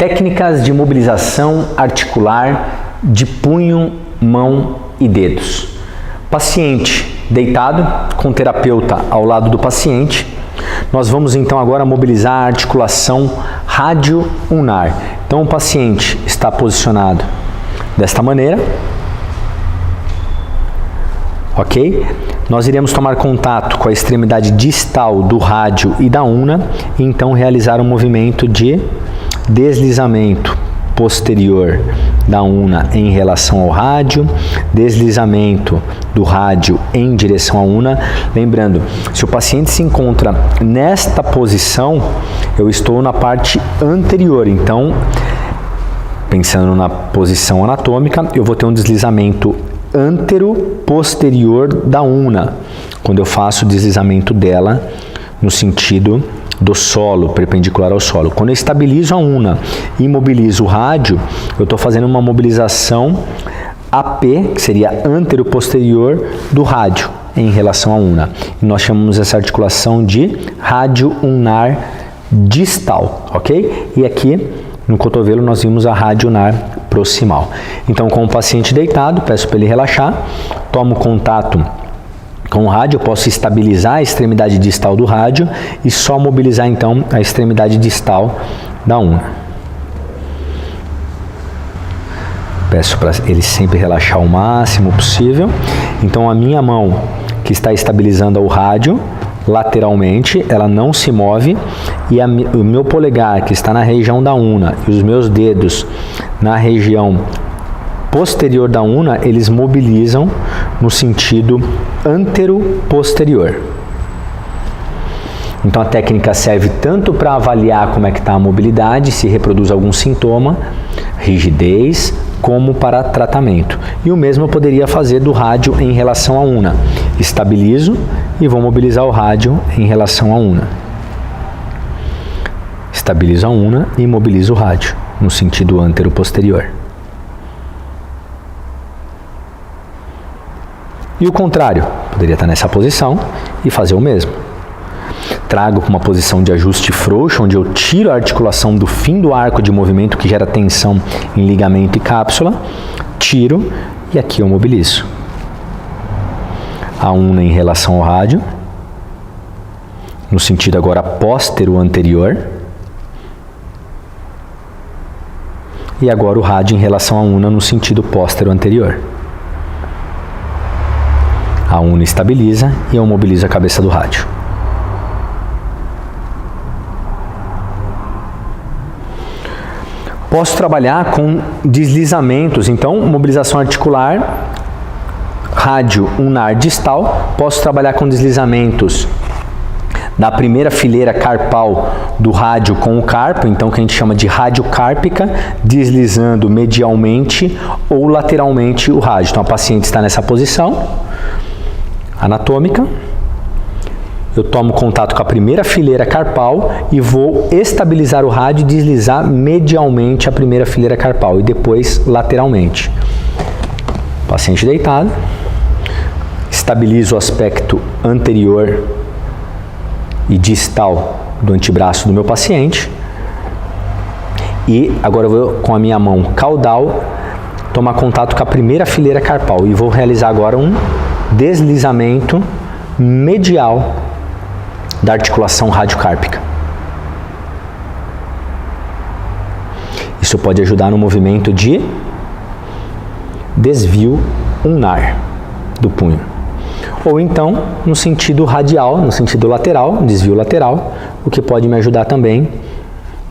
Técnicas de mobilização articular de punho, mão e dedos. Paciente deitado, com terapeuta ao lado do paciente. Nós vamos então agora mobilizar a articulação rádio-ulnar. Então o paciente está posicionado desta maneira. Ok? Nós iremos tomar contato com a extremidade distal do rádio e da ulna e então realizar um movimento de deslizamento posterior da ulna em relação ao rádio, deslizamento do rádio em direção à ulna. Lembrando, se o paciente se encontra nesta posição, eu estou na parte anterior, então, pensando na posição anatômica, eu vou ter um deslizamento antero-posterior da ulna, quando eu faço o deslizamento dela no sentido do solo, perpendicular ao solo. Quando eu estabilizo a ulna e imobilizo o rádio, eu estou fazendo uma mobilização AP, que seria antero-posterior do rádio em relação à ulna. E nós chamamos essa articulação de rádio-ulnar distal, ok? E aqui no cotovelo nós vimos a rádio-ulnar proximal. Então, com o paciente deitado, peço para ele relaxar, tomo contato com o rádio, eu posso estabilizar a extremidade distal do rádio e só mobilizar então a extremidade distal da ulna. Peço para ele sempre relaxar o máximo possível. Então a minha mão que está estabilizando o rádio lateralmente, ela não se move, e o meu polegar que está na região da ulna e os meus dedos na região posterior da ulna, eles mobilizam no sentido antero-posterior. Então a técnica serve tanto para avaliar como é que está a mobilidade, se reproduz algum sintoma, rigidez, como para tratamento. E o mesmo eu poderia fazer do rádio em relação à ulna. Estabilizo e vou mobilizar o rádio em relação à ulna. Estabilizo a ulna e mobilizo o rádio no sentido antero-posterior. E o contrário, poderia estar nessa posição e fazer o mesmo. Trago para uma posição de ajuste frouxo, onde eu tiro a articulação do fim do arco de movimento que gera tensão em ligamento e cápsula, tiro e aqui eu mobilizo. A ulna em relação ao rádio, no sentido agora póstero-anterior, e agora o rádio em relação à ulna no sentido póstero-anterior. A ulna estabiliza e eu mobilizo a cabeça do rádio. Posso trabalhar com deslizamentos, então mobilização articular, rádio ulnar distal. Posso trabalhar com deslizamentos da primeira fileira carpal do rádio com o carpo, então que a gente chama de radiocárpica, deslizando medialmente ou lateralmente o rádio. Então a paciente está nessa posição anatômica, eu tomo contato com a primeira fileira carpal e vou estabilizar o rádio e deslizar medialmente a primeira fileira carpal e depois lateralmente. Paciente deitado, estabilizo o aspecto anterior e distal do antebraço do meu paciente e agora eu vou com a minha mão caudal tomar contato com a primeira fileira carpal e vou realizar agora um deslizamento medial da articulação radiocárpica. Isso pode ajudar no movimento de desvio ulnar do punho. Ou então, no sentido radial, no sentido lateral, desvio lateral, o que pode me ajudar também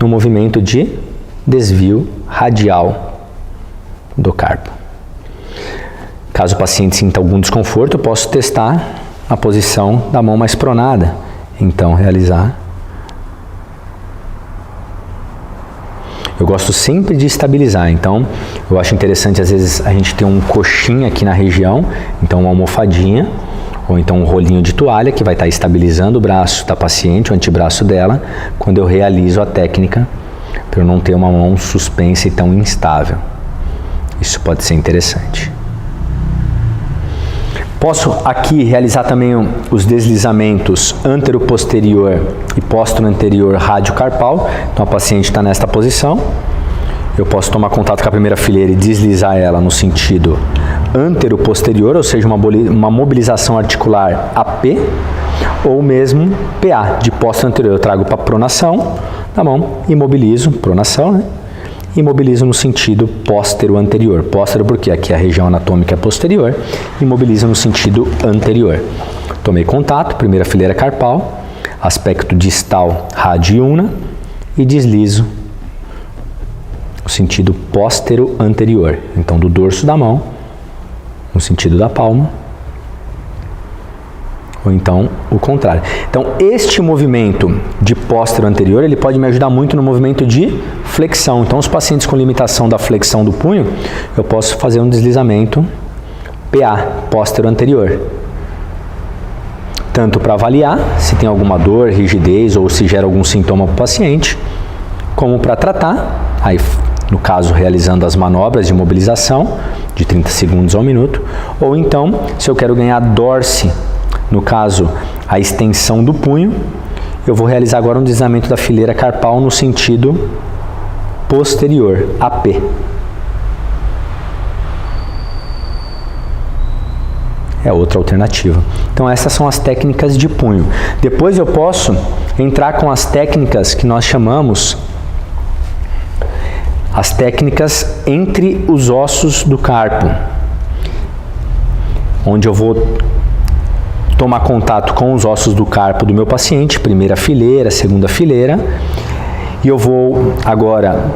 no movimento de desvio radial do carpo. Caso o paciente sinta algum desconforto, eu posso testar a posição da mão mais pronada. Então, realizar. Eu gosto sempre de estabilizar, então eu acho interessante às vezes a gente ter um coxinha aqui na região, então uma almofadinha, ou então um rolinho de toalha que vai estar estabilizando o braço da paciente, o antebraço dela, quando eu realizo a técnica, para eu não ter uma mão suspensa e tão instável. Isso pode ser interessante. Posso aqui realizar também os deslizamentos antero-posterior e póstero-anterior radiocarpal. Então a paciente está nesta posição. eu posso tomar contato com a primeira fileira e deslizar ela no sentido antero-posterior, ou seja, uma mobilização articular AP, ou mesmo PA, de póstero-anterior. Eu trago para pronação da mão, imobilizo, pronação, né? Imobilizo no sentido póstero-anterior. Póstero porque aqui a região anatômica é posterior, imobilizo no sentido anterior. Tomei contato, primeira fileira carpal, aspecto distal rádio e una, e deslizo no sentido póstero-anterior. Então, do dorso da mão, no sentido da palma, ou então o contrário. Então, este movimento de póstero-anterior, ele pode me ajudar muito no movimento de flexão. Então, os pacientes com limitação da flexão do punho, eu posso fazer um deslizamento PA, póstero-anterior. Tanto para avaliar se tem alguma dor, rigidez ou se gera algum sintoma para o paciente, como para tratar, aí no caso realizando as manobras de mobilização de 30 segundos ao minuto, ou então se eu quero ganhar dorse, no caso a extensão do punho, eu vou realizar agora um deslizamento da fileira carpal no sentido posterior, AP. É outra alternativa. Então essas são as técnicas de punho. Depois eu posso entrar com as técnicas que nós chamamos as técnicas entre os ossos do carpo, onde eu vou tomar contato com os ossos do carpo do meu paciente, primeira fileira, segunda fileira, e eu vou agora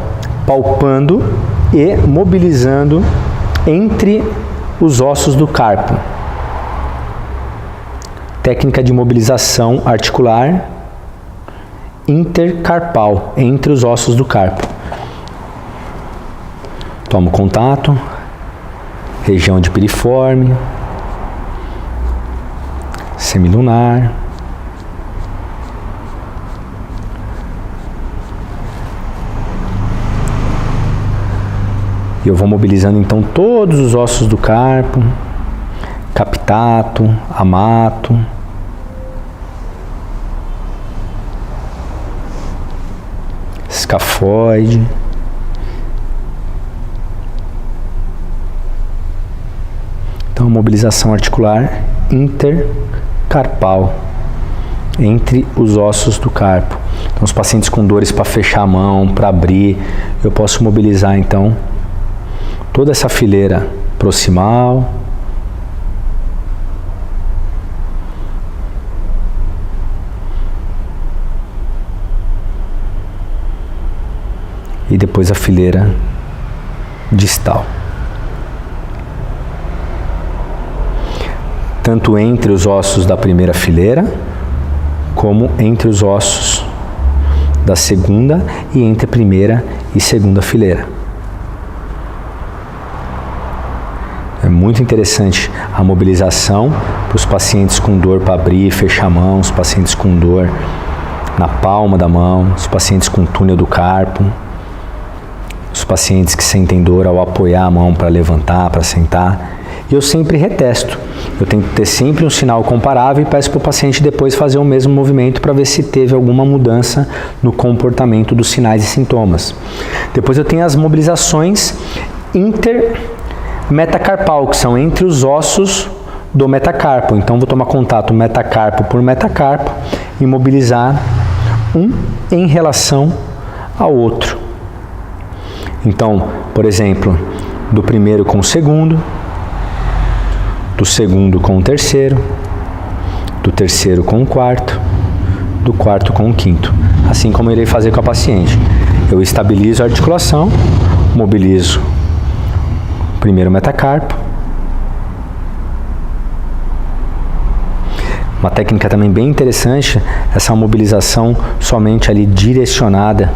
palpando e mobilizando entre os ossos do carpo. Técnica de mobilização articular intercarpal, entre os ossos do carpo. Tomo contato, região de piriforme, semilunar, e eu vou mobilizando então todos os ossos do carpo, capitato, amato, escafoide, então mobilização articular intercarpal entre os ossos do carpo. Então os pacientes com dores para fechar a mão, para abrir, eu posso mobilizar então toda essa fileira proximal, e depois a fileira distal. Tanto entre os ossos da primeira fileira, como entre os ossos da segunda e entre a primeira e segunda fileira. É muito interessante a mobilização para os pacientes com dor para abrir e fechar a mão, os pacientes com dor na palma da mão, os pacientes com túnel do carpo, os pacientes que sentem dor ao apoiar a mão para levantar, para sentar. E eu sempre retesto. Eu tenho que ter sempre um sinal comparável e peço para o paciente depois fazer o mesmo movimento para ver se teve alguma mudança no comportamento dos sinais e sintomas. Depois eu tenho as mobilizações intermetacarpal, que são entre os ossos do metacarpo. Então vou tomar contato metacarpo por metacarpo e mobilizar um em relação ao outro. Então, por exemplo, do primeiro com o segundo, do segundo com o terceiro, do terceiro com o quarto, do quarto com o quinto. Assim como eu irei fazer com a paciente. Eu estabilizo a articulação, mobilizo o primeiro metacarpo. Uma técnica também bem interessante, essa mobilização somente ali direcionada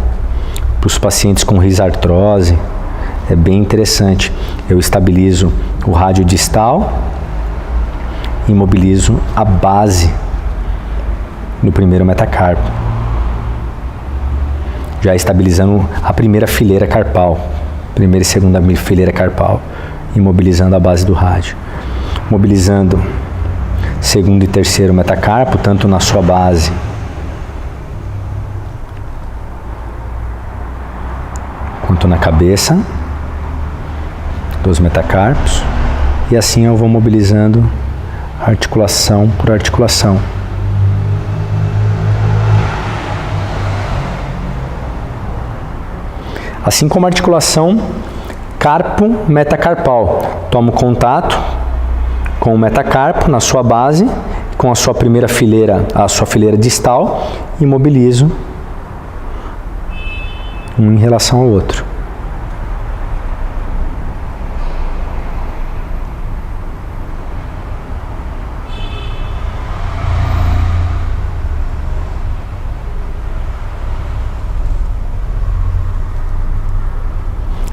para os pacientes com risartrose, é bem interessante. Eu estabilizo o rádio distal e mobilizo a base no primeiro metacarpo, já estabilizando a primeira fileira carpal, primeira e segunda fileira carpal, e mobilizando a base do rádio, mobilizando segundo e terceiro metacarpo, tanto na sua base quanto na cabeça dos metacarpos, e assim eu vou mobilizando articulação por articulação. Assim como a articulação carpo-metacarpal. Tomo contato com o metacarpo na sua base, com a sua primeira fileira, a sua fileira distal, e mobilizo um em relação ao outro.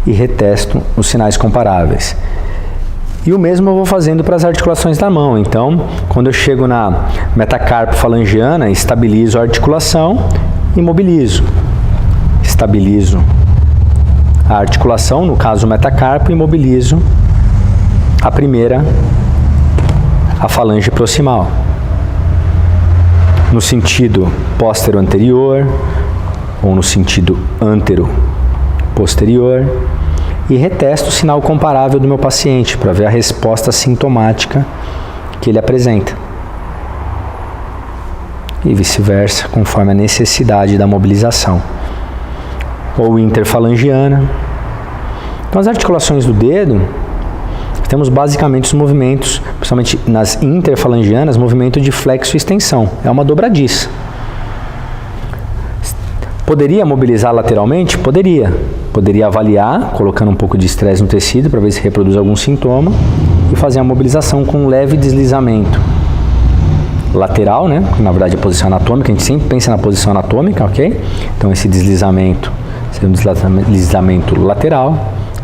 E retesto os sinais comparáveis. E o mesmo eu vou fazendo para as articulações da mão. Então, quando eu chego na metacarpo falangiana, estabilizo a articulação e mobilizo. Estabilizo a articulação, no caso o metacarpo, e mobilizo a primeira, a falange proximal. No sentido póstero anterior ou no sentido antero posterior, e retesto o sinal comparável do meu paciente para ver a resposta sintomática que ele apresenta. E vice-versa, conforme a necessidade da mobilização. Ou interfalangiana. Então, as articulações do dedo, temos basicamente os movimentos, principalmente nas interfalangianas, movimento de flexo e extensão. É uma dobradiça. Poderia mobilizar lateralmente? Poderia. Poderia avaliar, colocando um pouco de estresse no tecido para ver se reproduz algum sintoma e fazer a mobilização com um leve deslizamento lateral, né? Na verdade, a posição anatômica, a gente sempre pensa na posição anatômica, ok? Então, esse deslizamento seria um deslizamento lateral,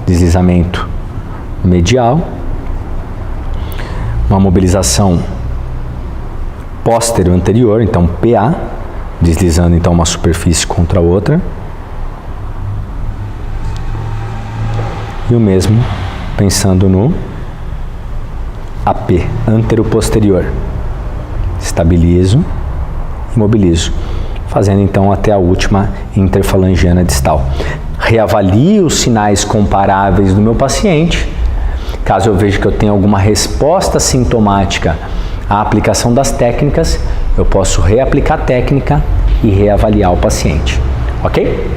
deslizamento medial, uma mobilização póstero anterior, então PA, deslizando então uma superfície contra a outra. E o mesmo pensando no AP, antero-posterior. Estabilizo e mobilizo, fazendo então até a última interfalangiana distal. Reavalio os sinais comparáveis do meu paciente. Caso eu veja que eu tenha alguma resposta sintomática à aplicação das técnicas, eu posso reaplicar a técnica e reavaliar o paciente. Ok?